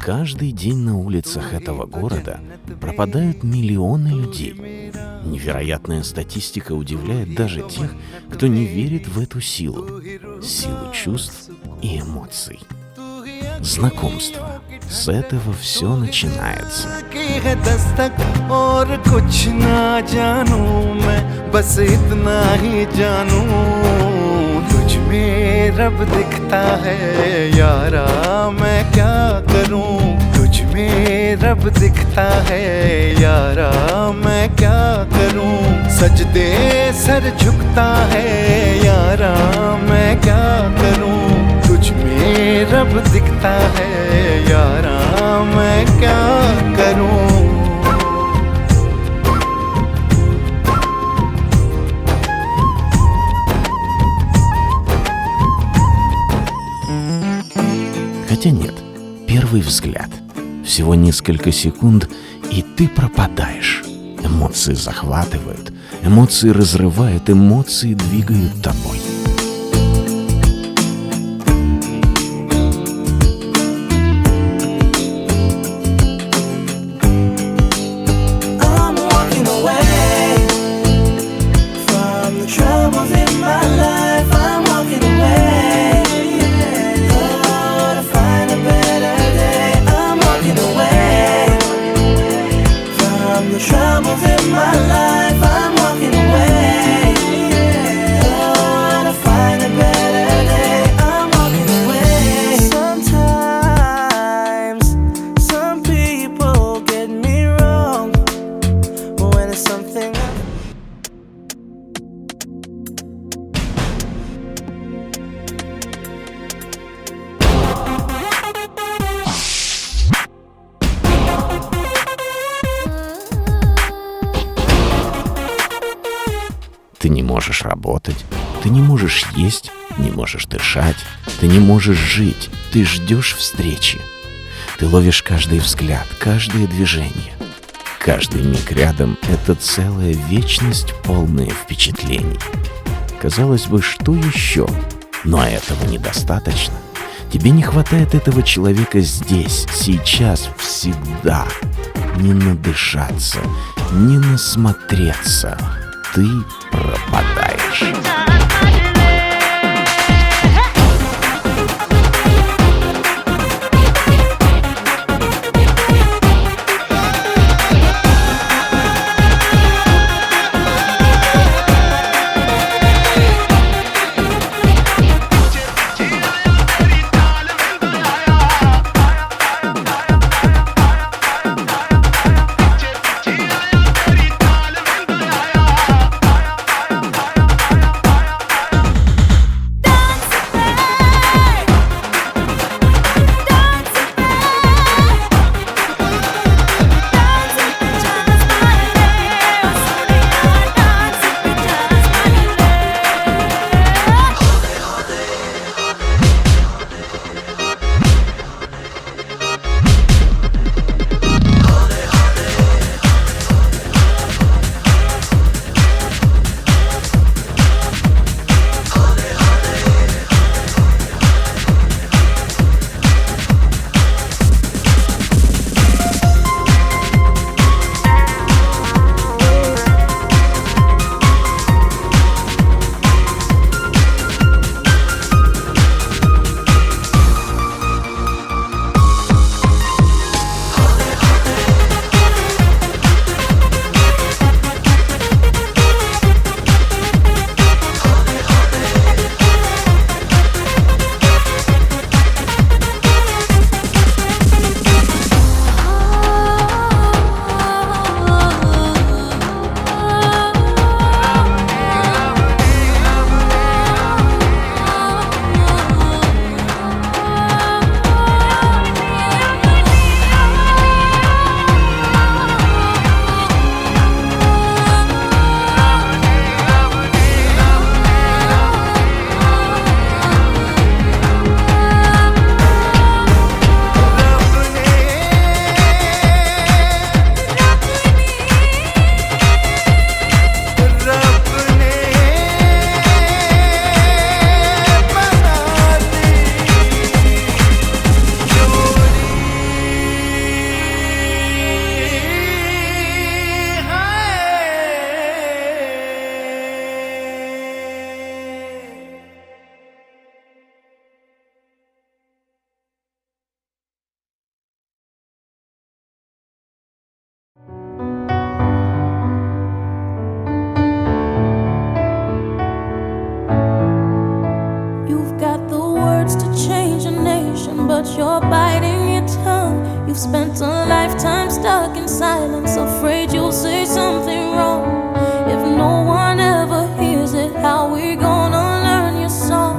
Каждый день на улицах этого города пропадают миллионы людей. Невероятная статистика удивляет даже тех, кто не верит в эту силу чувств и эмоций. Знакомство. С этого все начинается. रब दिखता है यारा मैं क्या करूं तुझ में रब दिखता है यारा मैं क्या करूं सजदे सर झुकता है यारा मैं क्या करूं तुझ में रब दिखता है यारा मैं क्या करूं Хотя нет, первый взгляд. Всего несколько секунд, и ты пропадаешь. Эмоции захватывают, эмоции разрывают, эмоции двигают тобой. Ты не можешь работать, ты не можешь есть, не можешь дышать, ты не можешь жить, ты ждешь встречи. Ты ловишь каждый взгляд, каждое движение. Каждый миг рядом — это целая вечность, полная впечатлений. Казалось бы, что еще? Но этого недостаточно. Тебе не хватает этого человека здесь, сейчас, всегда. Не надышаться, не насмотреться. Ты пропадаешь. You've spent a lifetime stuck in silence, afraid you'll say something wrong. If no one ever hears it, how we gonna learn your song?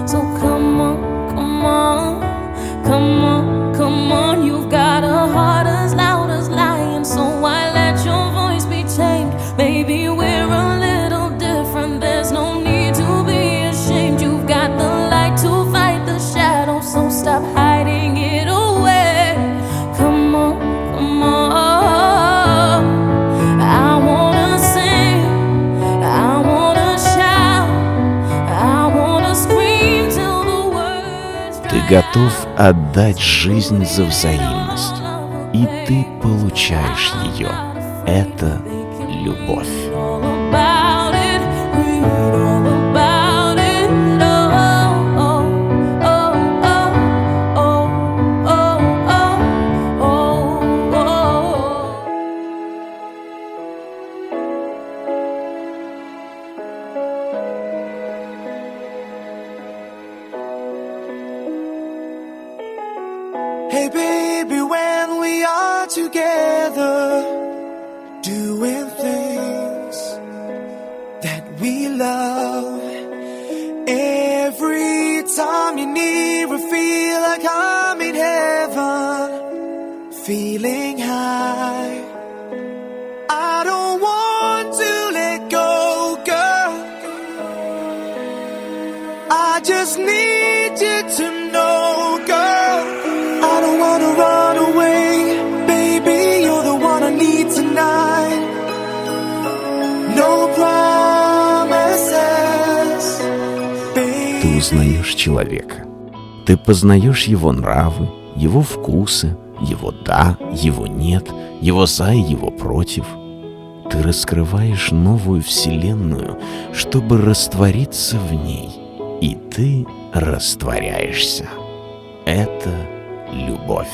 So come on, come on, come on, come on. You've got a heart as loud as lion, so why let your voice be tamed? Maybe we're a little different, there's no need to be ashamed. You've got the light to fight the shadow, so stop hiding it away. Come on, come on. I wanna sing, I wanna shout, I wanna scream till the words Ты готов отдать жизнь за взаимность, и ты получаешь ее. Это любовь. all about it, read all about it. Oh, oh, oh, oh, oh, oh, oh, oh. Hey baby, when we are together, doing things that we love. Every time you're near, I feel like I'm in heaven, feeling high. I don't want to let go, girl. I just need you to know, girl. I don't wanna run away, baby, you're the one I need tonight. No promises, baby. Ты узнаешь человека. Ты познаешь его нравы, его вкусы, его да, его нет, его за и его против. Ты раскрываешь новую вселенную, чтобы раствориться в ней. И ты растворяешься. Это любовь.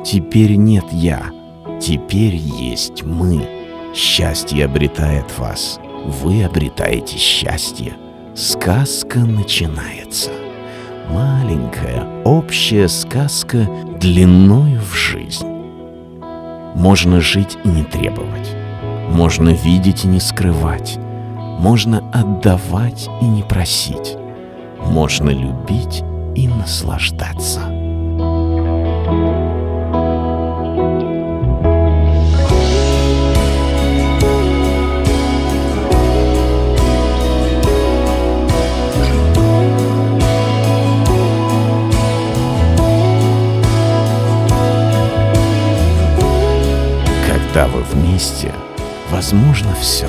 Теперь нет я, теперь есть мы. Счастье обретает вас, вы обретаете счастье. Сказка начинается. Маленькая общая сказка длиною в жизнь. Можно жить и не требовать. Можно видеть и не скрывать. Можно отдавать и не просить. Можно любить и наслаждаться. Когда вы вместе, возможно все.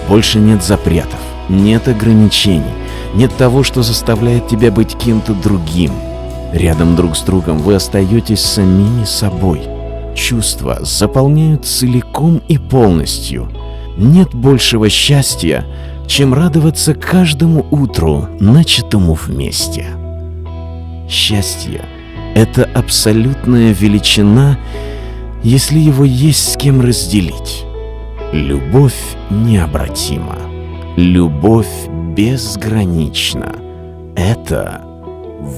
Больше нет запретов, нет ограничений, нет того, что заставляет тебя быть кем-то другим. Рядом друг с другом вы остаетесь самими собой. Чувства заполняют целиком и полностью. Нет большего счастья, чем радоваться каждому утру, начатому вместе. Счастье — это абсолютная величина, если его есть с кем разделить. Любовь необратима. Любовь безгранична. Это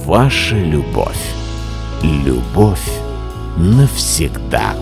ваша любовь. Любовь навсегда.